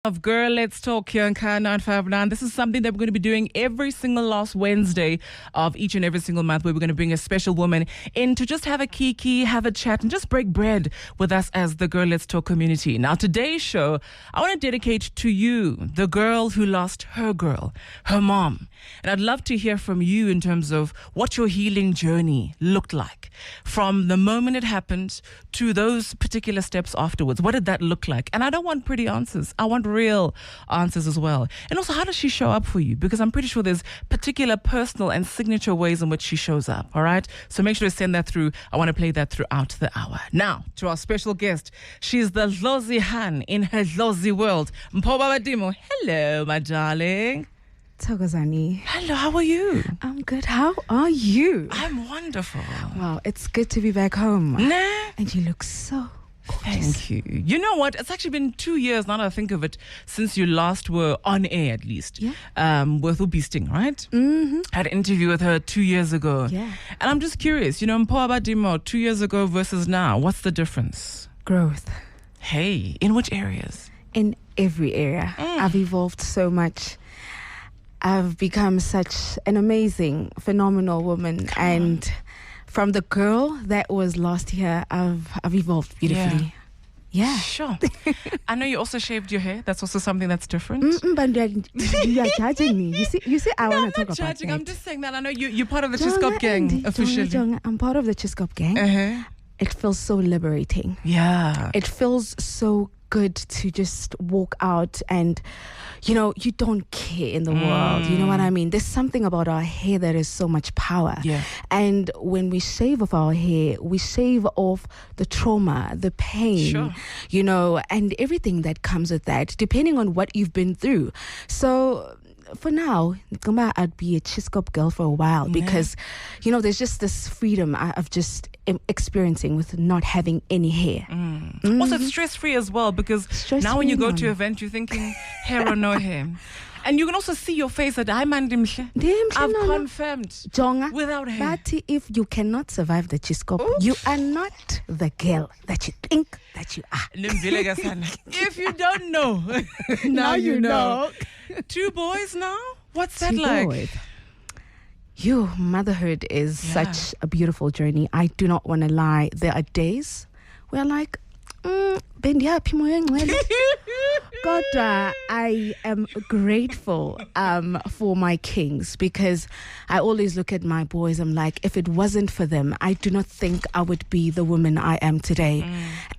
Of Girl, Let's Talk here on Kaya 959. This is something that we're going to be doing every single last Wednesday of each and every single month, where we're going to bring a special woman in to just have a kiki, have a chat, and just break bread with us as the Girl Let's Talk community. Now, today's show, I want to dedicate to you, the girl who lost her girl, her mom. And I'd love to hear from you in terms of what your healing journey looked like. From the moment it happened to those particular steps afterwards. What did that look like? And I don't want pretty answers. I want real answers as well. And also, how does she show up for you? Because I'm pretty sure there's particular personal and signature ways in which she shows up. All right? So make sure to send that through. I want to play that throughout the hour. Now, to our special guest. She's the Lozi Han in her Lozi world. Mpho Wa Badimo. Hello, my darling. Thokozani. Hello, how are you? I'm good. How are you? I'm wonderful. Wow, it's good to be back home. Nah. And you look so gorgeous. Thank you. You know what? It's actually been 2 years, now that I think of it, since you last were on air, at least. Yeah. With Ubisting, right? Mm-hmm. I had an interview with her 2 years ago. Yeah. And I'm just curious, Mpho Wa Badimo, 2 years ago versus now, what's the difference? Growth. Hey, in which areas? In every area. I've evolved so much. I've become such an amazing, phenomenal woman. And from the girl that was last year, I've evolved beautifully. Yeah. Sure. I know you also shaved your hair. That's also something that's different. But you are judging me. You see, I want to talk about judging. that. I'm just saying that I know you're part of the Chiskop gang officially. Jonga, I'm part of the Chiskop gang. Uh-huh. It feels so liberating. Yeah. It feels so good to just walk out and, you don't care in the world. You know what I mean? There's something about our hair that is so much power. Yeah. And when we shave off our hair, we shave off the trauma, the pain, and everything that comes with that, depending on what you've been through. So for now, I'd be a Chiskop girl for a while because, there's just this freedom of just experiencing with not having any hair. Also, it's stress-free as well, because now when you go to an event, you're thinking hair or no hair. And you can also see your face that I've confirmed Jonga, without hair. But if you cannot survive the Chiskop, you are not the girl that you think that you are. If you don't know, now you know. 2 boys now? What's that like? Boys. Motherhood is such a beautiful journey. I do not want to lie. There are days where like, God, I am grateful for my kings, because I always look at my boys. I'm like, if it wasn't for them, I do not think I would be the woman I am today.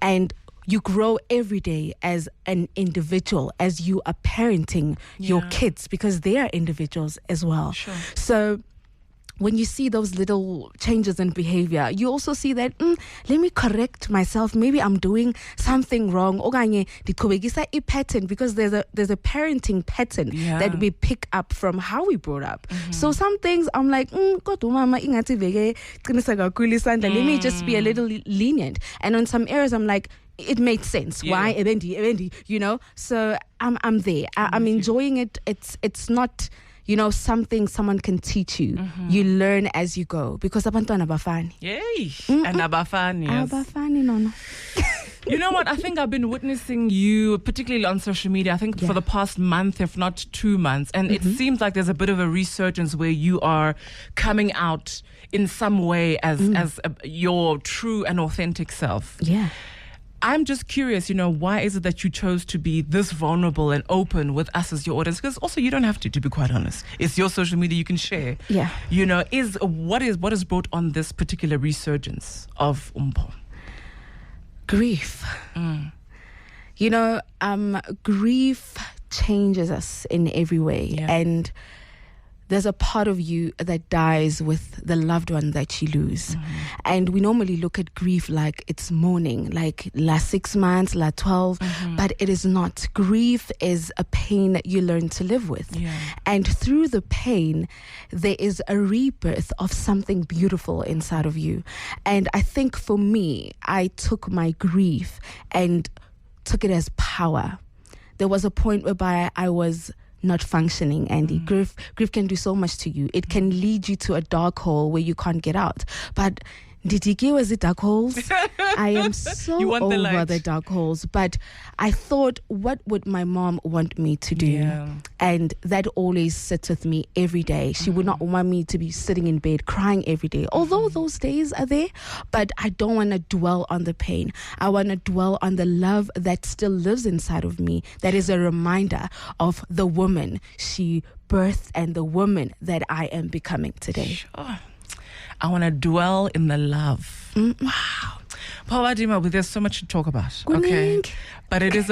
And you grow every day as an individual, as you are parenting your kids, because they are individuals as well. Sure. So when you see those little changes in behavior, you also see that, let me correct myself. Maybe I'm doing something wrong. A pattern, because there's a parenting pattern that we pick up from how we brought up. So some things I'm like, let me just be a little lenient. And on some areas I'm like, it made sense. Why? So I'm there. I'm enjoying it. It's not, something someone can teach you. You learn as you go, because abantwana abafani. Yay. And abafani. Abafani, no. You know what? I think I've been witnessing you, particularly on social media, I think for the past month, if not 2 months. And it seems like there's a bit of a resurgence where you are coming out in some way as your true and authentic self. Yeah. I'm just curious, why is it that you chose to be this vulnerable and open with us as your audience? Because also you don't have to be quite honest. It's your social media, you can share. Yeah. What has brought on this particular resurgence of Mpho? Grief. Grief changes us in every way. Yeah. And there's a part of you that dies with the loved one that you lose. And we normally look at grief like it's mourning, like last 6 months, last 12, but it is not. Grief is a pain that you learn to live with. Yeah. And through the pain, there is a rebirth of something beautiful inside of you. And I think for me, I took my grief and took it as power. There was a point whereby I was not functioning, Andy. Grief can do so much to you. It can lead you to a dark hole where you can't get out. But Ndidikiwe zi dark holes. I am so You want the over light. the dark holes. But I thought, what would my mom want me to do? Yeah. And that always sits with me every day. She would not want me to be sitting in bed crying every day. Although those days are there, but I don't want to dwell on the pain. I want to dwell on the love that still lives inside of me. That is a reminder of the woman she birthed and the woman that I am becoming today. Sure. I want to dwell in the love. Wow. Mpho Wa Badimo, there's so much to talk about. Good Okay. morning. But it is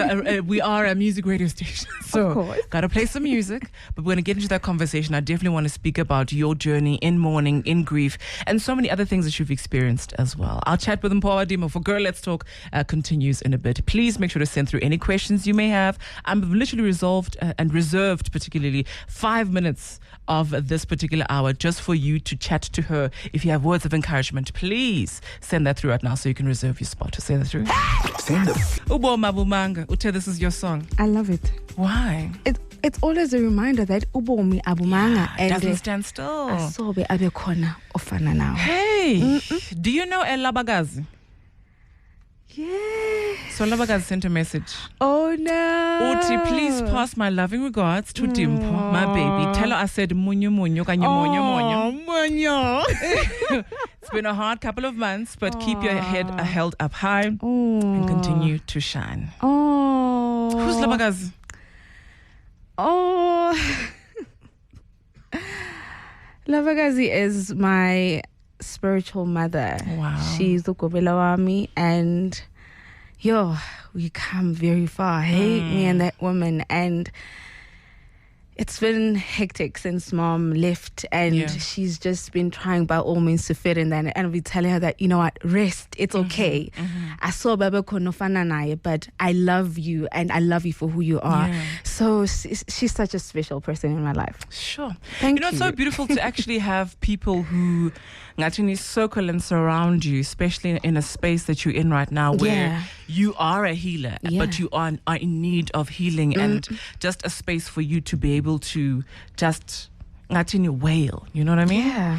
we are a music radio station. So course. gotta play some music. But we're gonna get into that conversation. I definitely want to speak about your journey in mourning, in grief, and so many other things that you've experienced as well. Our chat with Mpho Wa Badimo for Girl Let's Talk continues in a bit. Please make sure to send through any questions you may have. I'm literally resolved and reserved particularly 5 minutes of this particular hour just for you to chat to her. If you have words of encouragement, please send that through right now so you can reserve your spot to say that through. Ubo Mabumanga, Ute, this is your song. I love it. Why? It's always a reminder that ubomi abumanga It doesn't stand still. asobe abekhona ofana nawe. Hey, do you know El Labagazi? Yeah. So Labagazi sent a message. Oh no. Uti, please pass my loving regards to Mpho, my baby. Tell her I said munyo munyo, kanyo munyo munyo. Munyo. It's been a hard couple of months, but keep your head held up high and continue to shine. Oh. Who's Labagazi? Oh. Lavagazi is my spiritual mother. Wow. She's the Wami, and we come very far. Hey, me and that woman. And it's been hectic since mom left, and she's just been trying by all means to fit in that. And we telling her that, you know what, rest, it's okay. I saw Baba Konofana naye, but I love you, and I love you for who you are. Yeah. So she's such a special person in my life. Sure. Thank It's so beautiful to actually have people who actually circle and surround you, especially in a space that you're in right now where you are a healer, but you are in need of healing and just a space for you to be able to just wail. You know what I mean? Yeah.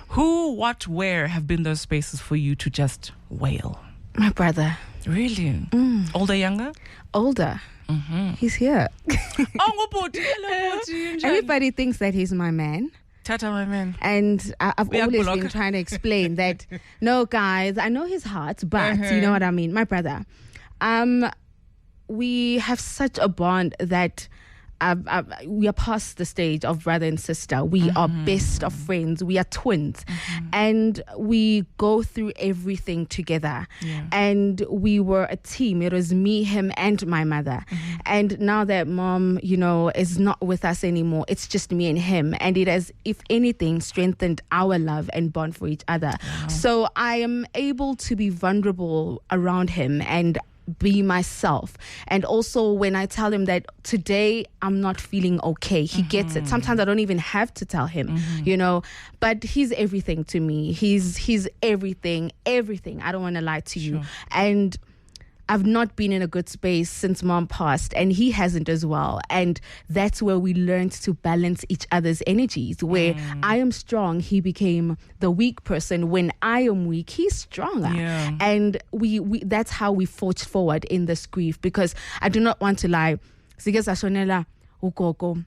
Who, what, where have been those spaces for you to just wail? My brother. Really? Older, younger? Older. He's here. Oh, Boti. Hello, Boti. Everybody thinks that he's my man. Tata, my man. And I've always been trying to explain that, no, guys, I know his heart, but you know what I mean? My brother. We have such a bond that we are past the stage of brother and sister. We are best of friends. We are twins. And we go through everything together. And we were a team. It was me, him, and my mother. And now that mom, is not with us anymore, it's just me and him. And it has, if anything, strengthened our love and bond for each other. Wow. So I am able to be vulnerable around him and be myself. And also when I tell him that today I'm not feeling okay, he gets it. Sometimes I don't even have to tell him, but he's everything to me. He's everything. I don't want to lie to you. And I've not been in a good space since mom passed, and he hasn't as well. And that's where we learned to balance each other's energies. Where I am strong, he became the weak person. When I am weak, he's stronger. Yeah. And we that's how we forged forward in this grief, because I do not want to lie. Sigeza ukoko,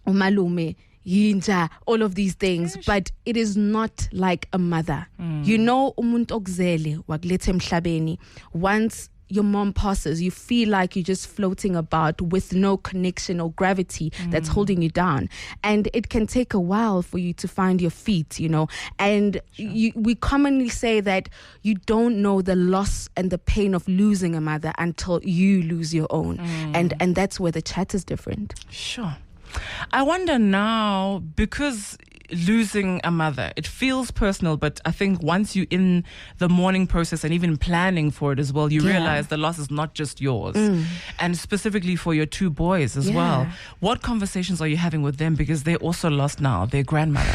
umalume, yinja, all of these things, but it is not like a mother. Umuntu okuzele wakuletha emhlabeni. Once your mom passes, you feel like you're just floating about with no connection or gravity that's holding you down. And it can take a while for you to find your feet, And we commonly say that you don't know the loss and the pain of losing a mother until you lose your own. And that's where the chat is different. Sure. I wonder now, because losing a mother, it feels personal, but I think once you're in the mourning process and even planning for it as well, you realize the loss is not just yours, and specifically for your two boys as well. What conversations are you having with them, because they're also lost now, their grandmother?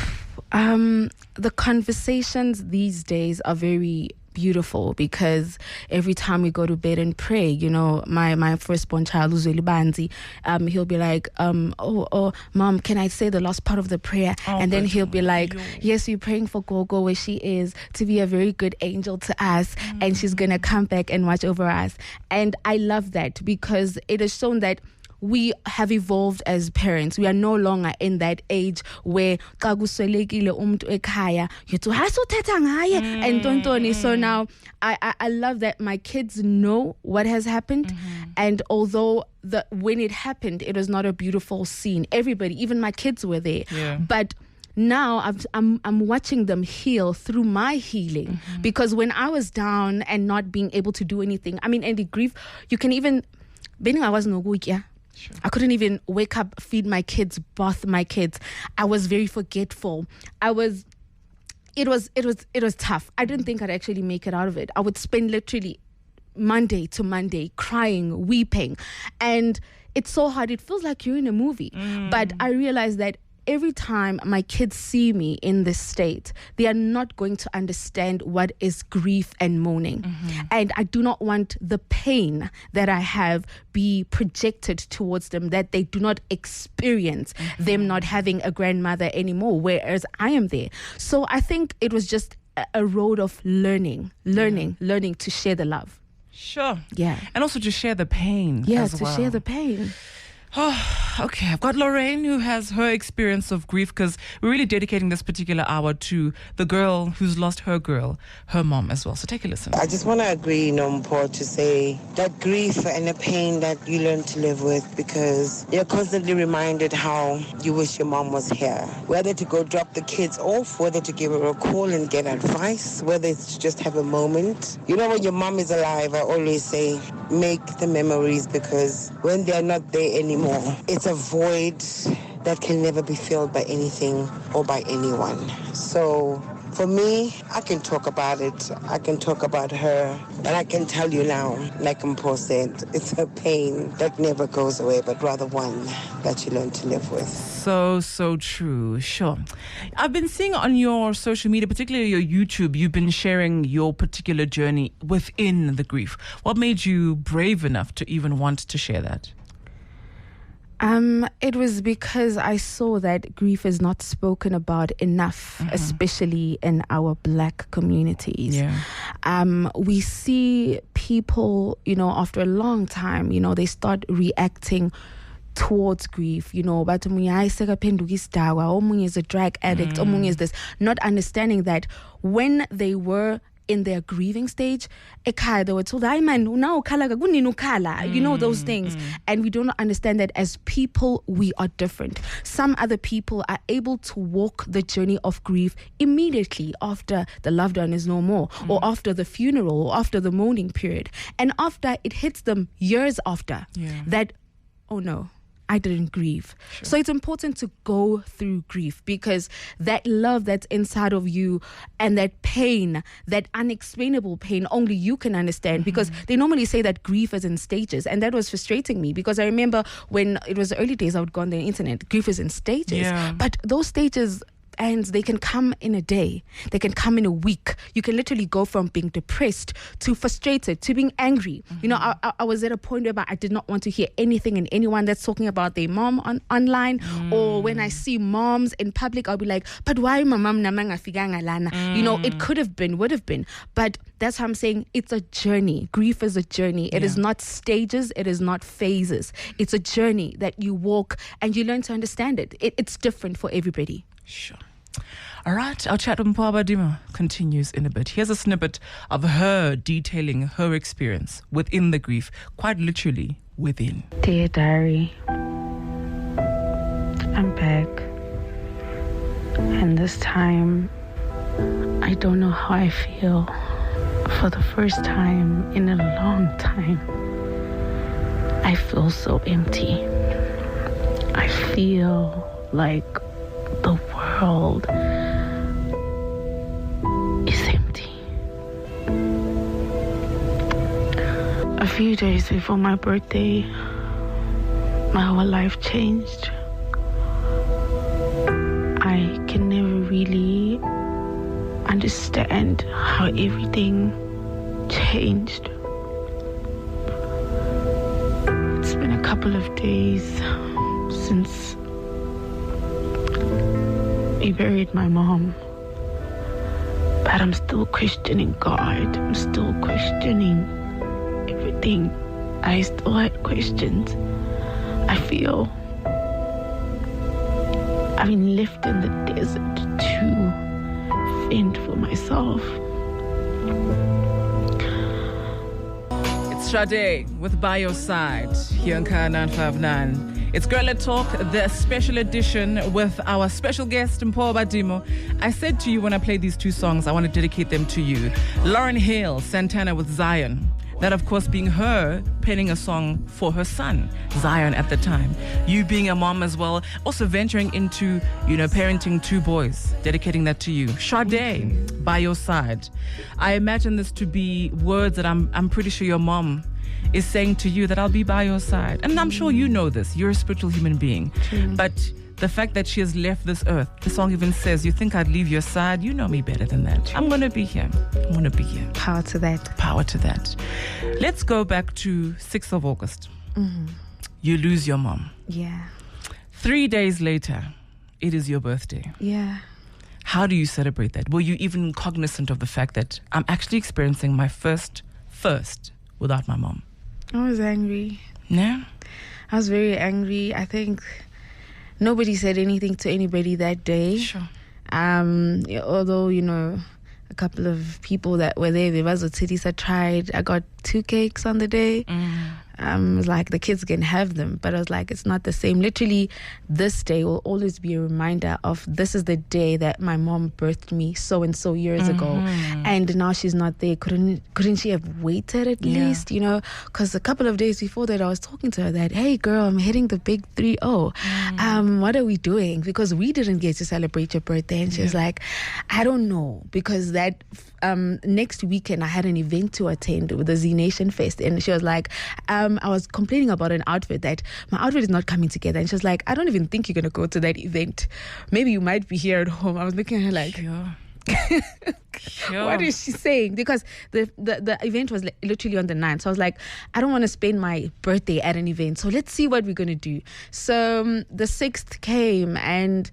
The conversations these days are very beautiful because every time we go to bed and pray, you know, my firstborn child, Uzweli Banzi, he'll be like, oh, Mom, can I say the last part of the prayer? And then he'll be like, yes, we're praying for Gogo where she is to be a very good angel to us, and she's going to come back and watch over us. And I love that because it has shown that we have evolved as parents. We are no longer in that age where kagusolekile umntu ekhaya yethu hasuthetha ngaye and tontoni. So now I love that my kids know what has happened, and although when it happened, it was not a beautiful scene. Everybody, even my kids, were there, but now I'm watching them heal through my healing, because when I was down and not being able to do anything, I mean, and the grief, you can even I was no good, yeah. Sure. I couldn't even wake up, feed my kids, bath my kids. I was very forgetful. It was tough. I didn't think I'd actually make it out of it. I would spend literally Monday to Monday crying, weeping, and it's so hard. It feels like you're in a movie. But I realized that every time my kids see me in this state, they are not going to understand what is grief and mourning. And I do not want the pain that I have be projected towards them, that they do not experience them not having a grandmother anymore, whereas I am there. So I think it was just a road of learning to share the love. Sure. Yeah. And also to share the pain. Yeah, as to well. share the pain. Oh, okay. I've got Lorraine who has her experience of grief, because we're really dedicating this particular hour to the girl who's lost her mom as well. So take a listen. I just want to agree, Mpho, to say that grief and the pain that you learn to live with, because you're constantly reminded how you wish your mom was here. Whether to go drop the kids off, whether to give her a call and get advice, whether it's to just have a moment. You know, when your mom is alive, I always say, make the memories, because when they're not there anymore, it's a void that can never be filled by anything or by anyone. So for me, I can talk about it. I can talk about her. And I can tell you now, like Mpho said, it's a pain that never goes away, but rather one that you learn to live with. So true. Sure. I've been seeing on your social media, particularly your YouTube, you've been sharing your particular journey within the grief. What made you brave enough to even want to share that? It was because I saw that grief is not spoken about enough, especially in our Black communities. Yeah. We see people, you know, after a long time, you know, they start reacting towards grief, you know, but omunye is a drug addict, omunye is this, not understanding that when they were in their grieving stage, they were told, you know, those things. And we do not understand that as people, we are different. Some other people are able to walk the journey of grief immediately after the loved one is no more, or after the funeral, or after the mourning period. And after, it hits them years after that, oh no, I didn't grieve. Sure. So it's important to go through grief, because that love that's inside of you and that pain, that unexplainable pain, only you can understand, because they normally say that grief is in stages. And that was frustrating me, because I remember when it was the early days, I would go on the internet, grief is in stages. Yeah. But those stages, and they can come in a day, they can come in a week. You can literally go from being depressed to frustrated to being angry. You know, I was at a point where I did not want to hear anything and anyone that's talking about their mom online, or when I see moms in public, I'll be like, but why my mom namanga figanga lana? You know, it could have been, would have been, but that's how I'm saying it's a journey. Grief is a journey. It is not stages. It is not phases. It's a journey that you walk and you learn to understand it. It's different for everybody. Sure. All right, our chat with Mpho Wa Badimo continues in a bit. Here's a snippet of her detailing her experience within the grief, quite literally within. Dear diary, I'm back. And this time, I don't know how I feel. For the first time in a long time, I feel so empty. I feel like the world is empty. A few days before my birthday, my whole life changed. I can never really understand how everything changed. It's been a couple of days since we buried my mom, but I'm still questioning God. I'm still questioning everything. I still had questions. I feel I've been left in the desert to fend for myself. It's Sade with By Your Side here on Kaya 959. It's Girl Let Talk, the special edition with our special guest, Mpho Wa Badimo. I said to you when I played these two songs, I want to dedicate them to you. Lauryn Hill, Santana with Zion. That, of course, being her penning a song for her son, Zion, at the time. You being a mom as well, also venturing into, parenting two boys, dedicating that to you. Sade, By Your Side. I imagine this to be words that I'm pretty sure your mom is saying to you, that I'll be by your side. And I'm sure you know this. You're a spiritual human being. True. But the fact that she has left this earth, the song even says, you think I'd leave your side? You know me better than that. True. I'm going to be here. I'm going to be here. Power to that. Power to that. Let's go back to 6th of August. Mm-hmm. You lose your mom. Yeah. 3 days later, it is your birthday. Yeah. How do you celebrate that? Were you even cognizant of the fact that I'm actually experiencing my first without my mom? I was angry. No? I was very angry. I think nobody said anything to anybody that day. Sure. Although, a couple of people that were there was Titisa tried. I got 2 cakes on the day. It was like, the kids can have them, but I was like, it's not the same. Literally, this day will always be a reminder of, this is the day that my mom birthed me so and so years ago, and now she's not there. Couldn't she have waited at least? Because a couple of days before that, I was talking to her that, hey girl, I'm hitting the big 3-0. What are we doing? Because we didn't get to celebrate your birthday. And she was like, I don't know, because that next weekend I had an event to attend with the Z Nation Fest, and she was like, I was complaining about an outfit, that my outfit is not coming together, and she was like, I don't even think you're gonna go to that event. Maybe you might be here at home. I was looking at her like, Sure. What is she saying? Because the event was literally on the 9th. So I was like, I don't want to spend my birthday at an event, so let's see what we're gonna do. So the 6th came, and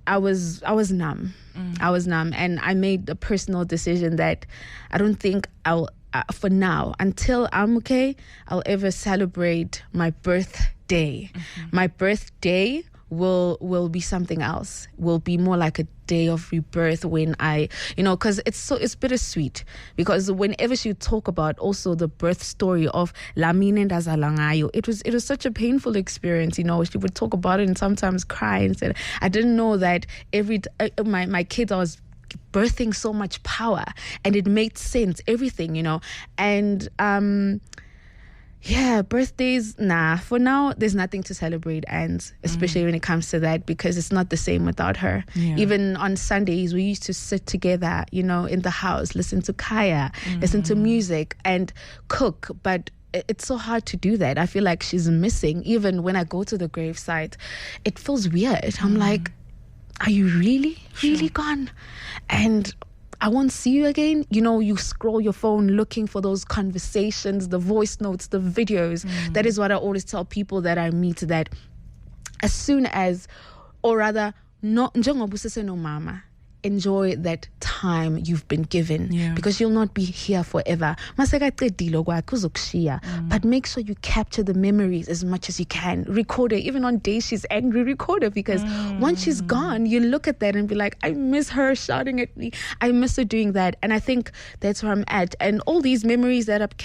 I was numb. I was numb, and I made a personal decision that I don't think I'll, for now, until I'm okay, I'll ever celebrate my birthday. My birthday will be something else. Will be more like a day of rebirth, when I, because it's bittersweet, because whenever she would talk about also the birth story of Lamine Ndazalangayo, it was such a painful experience. She would talk about it and sometimes cry and said, I didn't know that my kids, I was birthing so much power, and it made sense, everything, and birthdays, for now there's nothing to celebrate, and especially when it comes to that, because it's not the same without her. Even on Sundays we used to sit together, in the house, listen to Kaya, listen to music and cook, but it's so hard to do that. I feel like she's missing. Even when I go to the gravesite, it feels weird. I'm like, are you really gone? And I won't see you again. You scroll your phone looking for those conversations, the voice notes, the videos. That is what I always tell people that I meet, that as soon as, or rather, no mama, enjoy that time you've been given, because you'll not be here forever. But make sure you capture the memories as much as you can. Record her. Even on days she's angry, record her, because once she's gone, you look at that and be like, I miss her shouting at me. I miss her doing that. And I think that's where I'm at. And all these memories that I've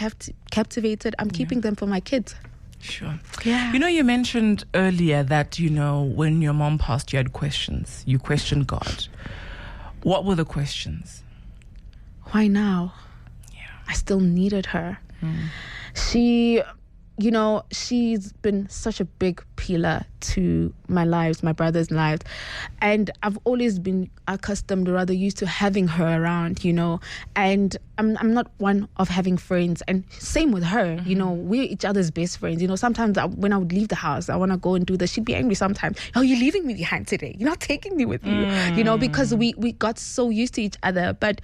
captivated, I'm keeping them for my kids. Sure. Yeah. You mentioned earlier that, when your mom passed, you had questions. You questioned God. What were the questions? Why now? Yeah. I still needed her. She, she's been such a big pillar to my lives, my brother's lives. And I've always been accustomed, or rather used to having her around, and I'm not one of having friends. And same with her, we're each other's best friends. Sometimes when I would leave the house, I want to go and do this. She'd be angry sometimes. Oh, you're leaving me behind today. You're not taking me with you, because we got so used to each other. But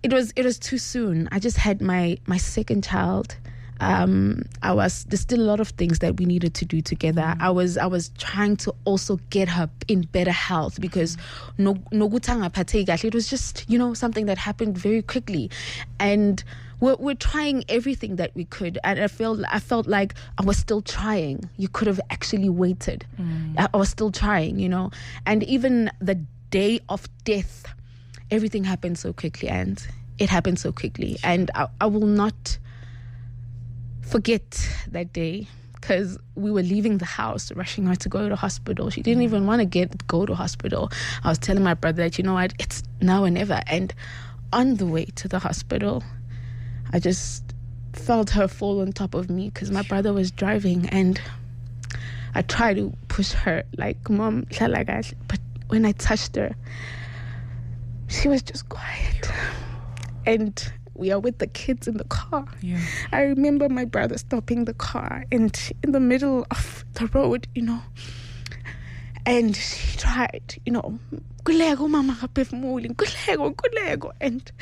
it was too soon. I just had my second child. There's still a lot of things that we needed to do together. I was trying to also get her in better health, because it was just, something that happened very quickly. And we're trying everything that we could. And I felt like I was still trying. You could have actually waited. I was still trying, and even the day of death, everything happened so quickly, and it happened so quickly. And I will not forget that day, because we were leaving the house, rushing her to go to hospital. She didn't even want to go to hospital. I was telling my brother that, what, it's now or never. And on the way to the hospital, I just felt her fall on top of me, because my brother was driving, and I tried to push her, like, Mom, but when I touched her, she was just quiet. And we are with the kids in the car. Yeah. I remember my brother stopping the car, and in the middle of the road, and she tried, kulego mama kaphefumuli, kulego, and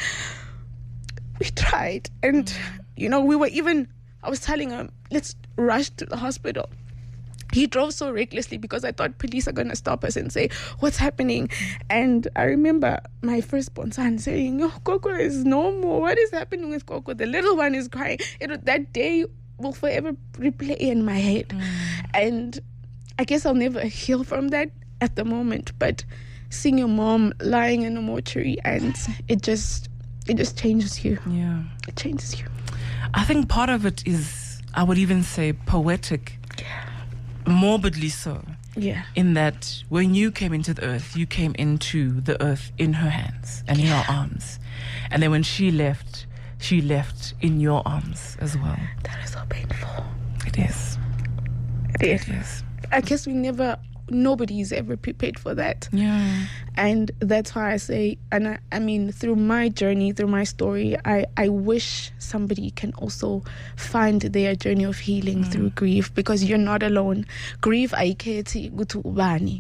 we tried, and I was telling her, let's rush to the hospital. He drove so recklessly, because I thought police are going to stop us and say, what's happening? And I remember my firstborn son saying, oh, Coco is normal. What is happening with Coco? The little one is crying. That day will forever replay in my head. And I guess I'll never heal from that at the moment. But seeing your mom lying in a mortuary, and it just changes you. Yeah. It changes you. I think part of it is, I would even say, poetic. Yeah. Morbidly so. Yeah. In that when you came into the earth, you came into the earth in her hands and in her arms. And then when she left in your arms as well. That is so painful. It is. It is. I guess nobody's ever prepared for that. Yeah. And that's why I say, and I mean, through my journey, through my story, I wish somebody can also find their journey of healing through grief, because you're not alone. Grief,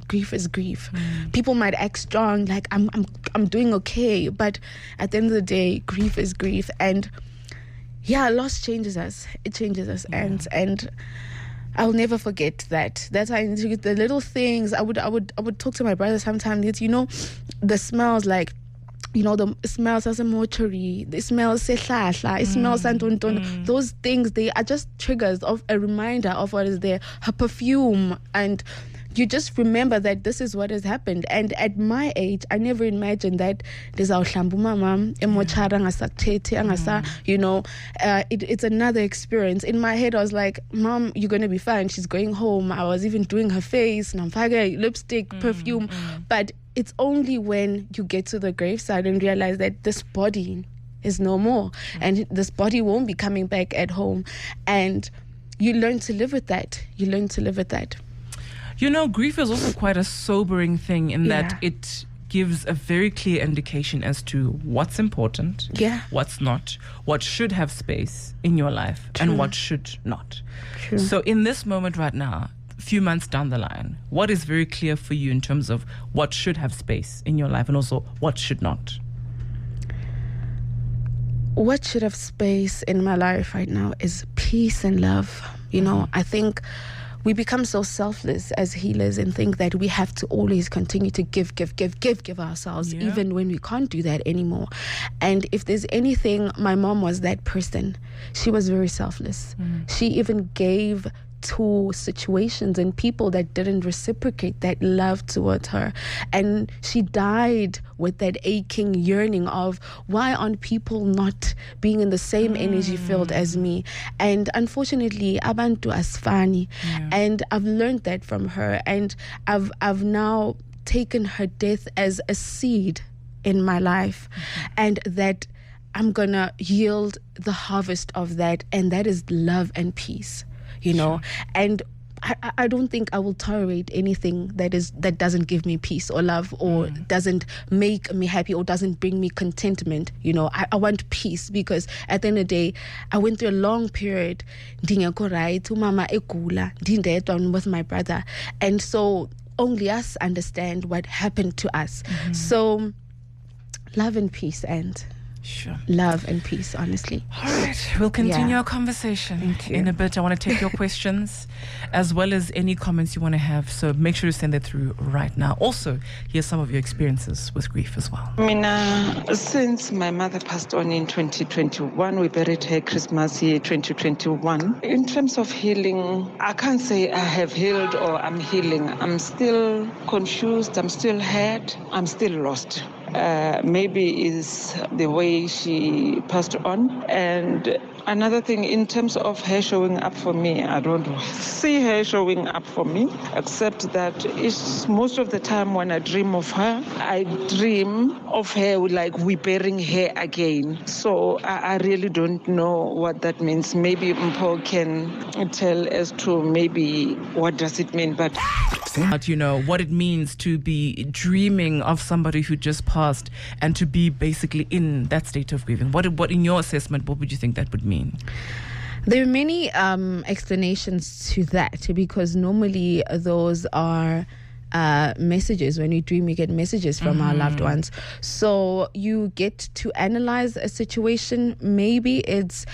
grief is grief. People might act strong, like I'm doing okay, but at the end of the day, grief is grief. And yeah, loss changes us. It changes us. And I'll never forget that. That's why the little things. I would talk to my brother sometimes. The smells, like, the smells as a mortuary. The smells sehlahla. It smells santontona. Those things, they are just triggers of a reminder of what is there. Her perfume, and you just remember that this is what has happened. And at my age, I never imagined that there's our mama, it's another experience. In my head, I was like, Mom, you're going to be fine. She's going home. I was even doing her face, lipstick, perfume. But it's only when you get to the graveside and realize that this body is no more. And this body won't be coming back at home. And you learn to live with that. Grief is also quite a sobering thing in that it gives a very clear indication as to what's important, what's not, what should have space in your life, and what should not. True. So in this moment right now, a few months down the line, what is very clear for you in terms of what should have space in your life and also what should not? What should have space in my life right now is peace and love. I think we become so selfless as healers and think that we have to always continue to give ourselves, even when we can't do that anymore. And if there's anything, my mom was that person. She was very selfless. She even gave to situations and people that didn't reciprocate that love towards her. And she died with that aching yearning of, why aren't people not being in the same energy field as me? And unfortunately, abantu asfani. And I've learned that from her, and I've now taken her death as a seed in my life, and that I'm gonna yield the harvest of that, and that is love and peace, you know. And I don't think I will tolerate anything that doesn't give me peace or love, or doesn't make me happy, or doesn't bring me contentment. You know, I want peace, because at the end of the day, I went through a long period with my brother, and so only us understand what happened to us. So love and peace, and love and peace, honestly. All right, we'll continue our conversation in a bit. I want to take your questions as well as any comments you want to have, so make sure to send that through right now. Also, here's some of your experiences with grief as well. Since my mother passed on in 2021, we buried her Christmas year 2021. In terms of healing, I can't say I have healed or I'm healing. I'm still confused, I'm still hurt, I'm still lost. Maybe is the way she passed on. And another thing, in terms of her showing up for me, I don't see her showing up for me, except that it's most of the time when I dream of her, I dream of her like we burying her again. So I really don't know what that means. Maybe Mpho can tell as to maybe what does it mean, but you know what it means to be dreaming of somebody who just passed, and to be basically in that state of grieving. What in your assessment, what would you think that would mean? There are many explanations to that, because normally those are messages. When we dream, we get messages from our loved ones. So you get to analyze a situation. Maybe it's,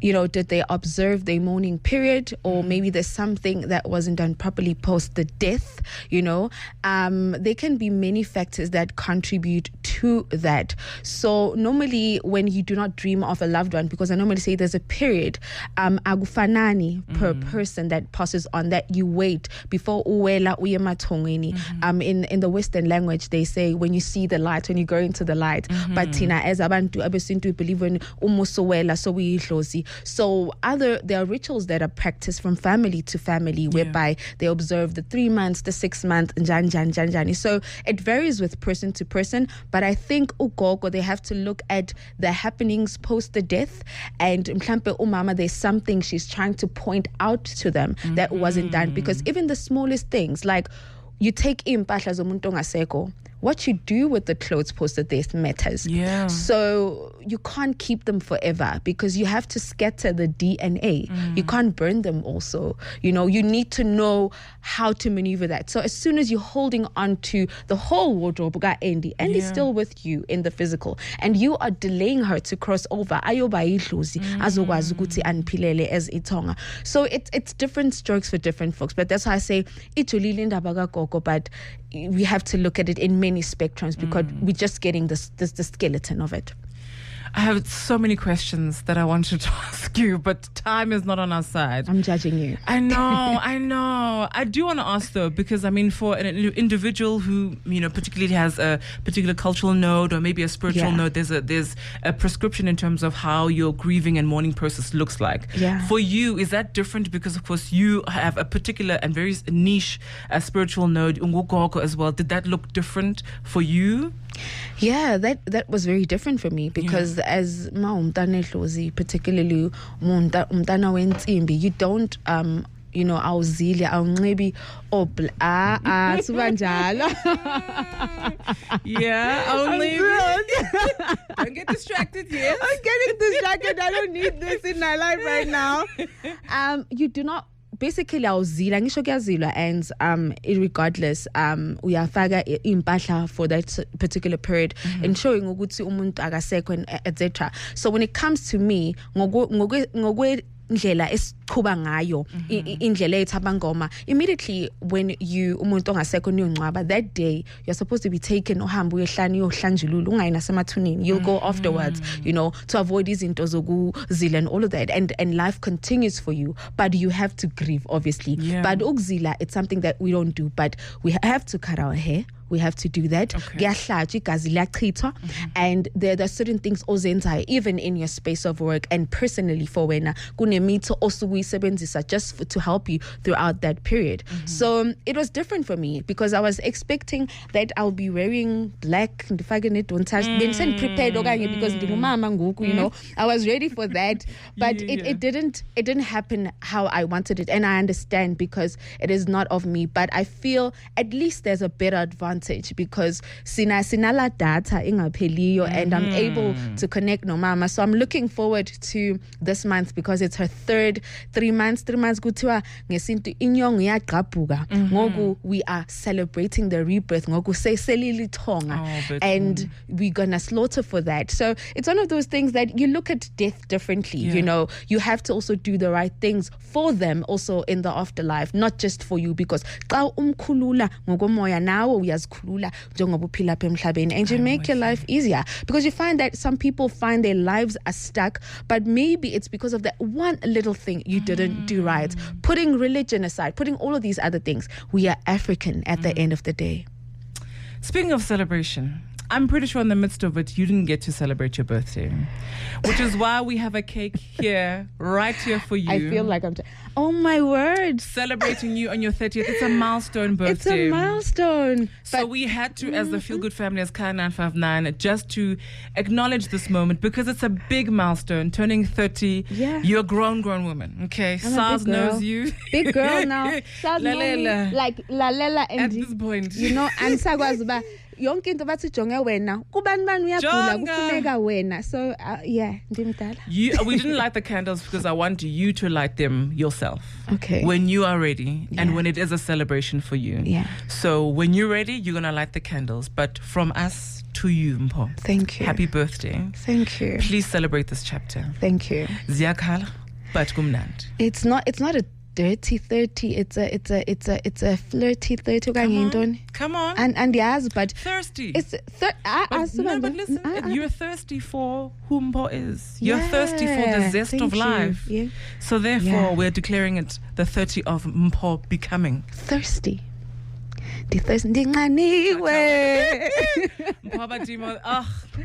you know, did they observe the mourning period, or maybe there's something that wasn't done properly post the death, you know. There can be many factors that contribute to that. So normally when you do not dream of a loved one, because I normally say there's a period, agufanani per person that passes on, that you wait before uwela uye matongweni. In the Western language, they say when you see the light, when you go into the light. But tina as abantu abesintu, we believe in umusowela, so we ihlozi. So there are rituals that are practiced from family to family, whereby they observe the 3 months, the 6 months, jan. So it varies with person to person. But I think ugogo, they have to look at the happenings post the death, and mhlampe umama, there's something she's trying to point out to them that wasn't done. Because even the smallest things, like you take impahla zomuntu ongasekho, what you do with the clothes post the death matters. Yeah. So you can't keep them forever, because you have to scatter the DNA. You can't burn them also. You know, you need to know how to maneuver that. So as soon as you're holding on to the whole wardrobe, Andy's still with you in the physical, and you are delaying her to cross over. So it's different strokes for different folks. But that's why I say, but we have to look at it in many spectrums, because we're just getting the skeleton of it. I have so many questions that I wanted to ask you, but time is not on our side. I'm judging you. I know. I do want to ask though, because I mean, for an individual who, you know, particularly has a particular cultural node or maybe a spiritual node, there's a prescription in terms of how your grieving and mourning process looks like. Yeah. For you, is that different? Because of course you have a particular and very niche spiritual node, Ungugoko as well. Did that look different for you? Yeah, that was very different for me, because as maumtana hlozi, particularly umtana wensimbi, you don't you know, awuzile awunxibi sibanjalo. Yeah, only don't get distracted here. I'm getting distracted. I don't need this in my life right now. You do not. Basically awuzila ngisho kuyazilwa, and irregardless uyafaka impahla for that particular period, ensuring ukuthi umuntu akasekho, etc. So when it comes to me, ngokwe indlela esiqhuba ngayo, indlela ethaba ngoma, immediately when you umuntu ongasekho niyongcwaba, that day you're supposed to be taken uhambe uyehlani uyohlanjulula ungayi nasemathuneni, you'll go afterwards, you know, to avoid izinto zokuzila and all of that, and life continues for you, but you have to grieve, obviously. But ukuzila, it's something that we don't do, but we have to cut our hair. We have to do that. And there are certain things ozenzayo, even in your space of work, and personally for wena kunemitho osuku uyisebenzisa just to help you throughout that period. So it was different for me because I was expecting that I'll be wearing black and if I get it don't touch been prepared because you know I was ready for that, but it didn't happen how I wanted it, and I understand because it is not of me, but I feel at least there's a better advantage because sinala data ingapheliyo and I'm able to connect no mama. So I'm looking forward to this month because it's her third 3 months kuthiwa ngesintu inyongo iyaqhabuka ngoku we are celebrating the rebirth ngoku seselilithonga and we're gonna slaughter for that. So it's one of those things that you look at death differently. You know, you have to also do the right things for them also in the afterlife, not just for you, because xa umkhulula ngokomoya nawe uyazikhulula njengoba uphila apha emhlabeni, and you make your life easier because you find that some people find their lives are stuck, but maybe it's because of that one little thing you didn't do right. Putting religion aside, putting all of these other things, we are African at the end of the day. Speaking of celebration, I'm pretty sure in the midst of it, you didn't get to celebrate your birthday, which is why we have a cake here, right here for you. I feel like oh my word. Celebrating you on your 30th. It's a milestone birthday. It's a milestone. So we had to, as the Feel Good family, as Kaya 959, just to acknowledge this moment because it's a big milestone, turning 30. Yeah. You're a grown woman, okay? Saz knows you. Big girl now. Saz knows like Lalela and at this point. You know, and Sagwazuba. Yonke into bathi jonge wena kubani bani uyagula kufuneka wena, so yeah ndimdala. We didn't light the candles because I want you to light them yourself, okay, when you are ready and when it is a celebration for you. So when you're ready, you're gonna light the candles, but from us to you, Mpho, thank you, happy birthday. Thank you. Please celebrate this chapter. Thank you. Ziyakhala but kumnandi. It's not a dirty 30, it's a flirty 30. Come on. And yes, but thirsty. It's but listen, you're thirsty for who Mpho is. You're thirsty for the zest of life. Yeah. So therefore, we're declaring it the 30 of Mpho becoming thirsty. Mpho Wa Badimo,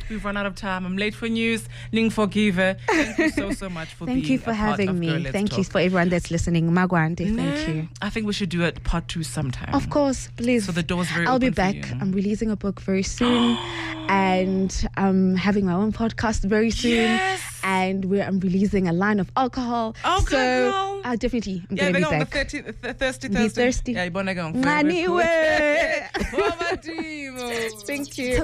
we've run out of time. I'm late for news. Ning forgive. Thank you so much for being Thank you for having me. Thank you for everyone that's listening. Magwande, thank you. I think we should do it part 2 sometime. Of course, please. So the door's very I'll open be back. for you. I'm releasing a book very soon. And I'm having my own podcast very soon. Yes. And I'm releasing a line of alcohol. So definitely, I'm going to be back. On the thirsty. Be thirsty. Yeah, you're going to go. Anyway. Mpho Wa Badimo. Thank you.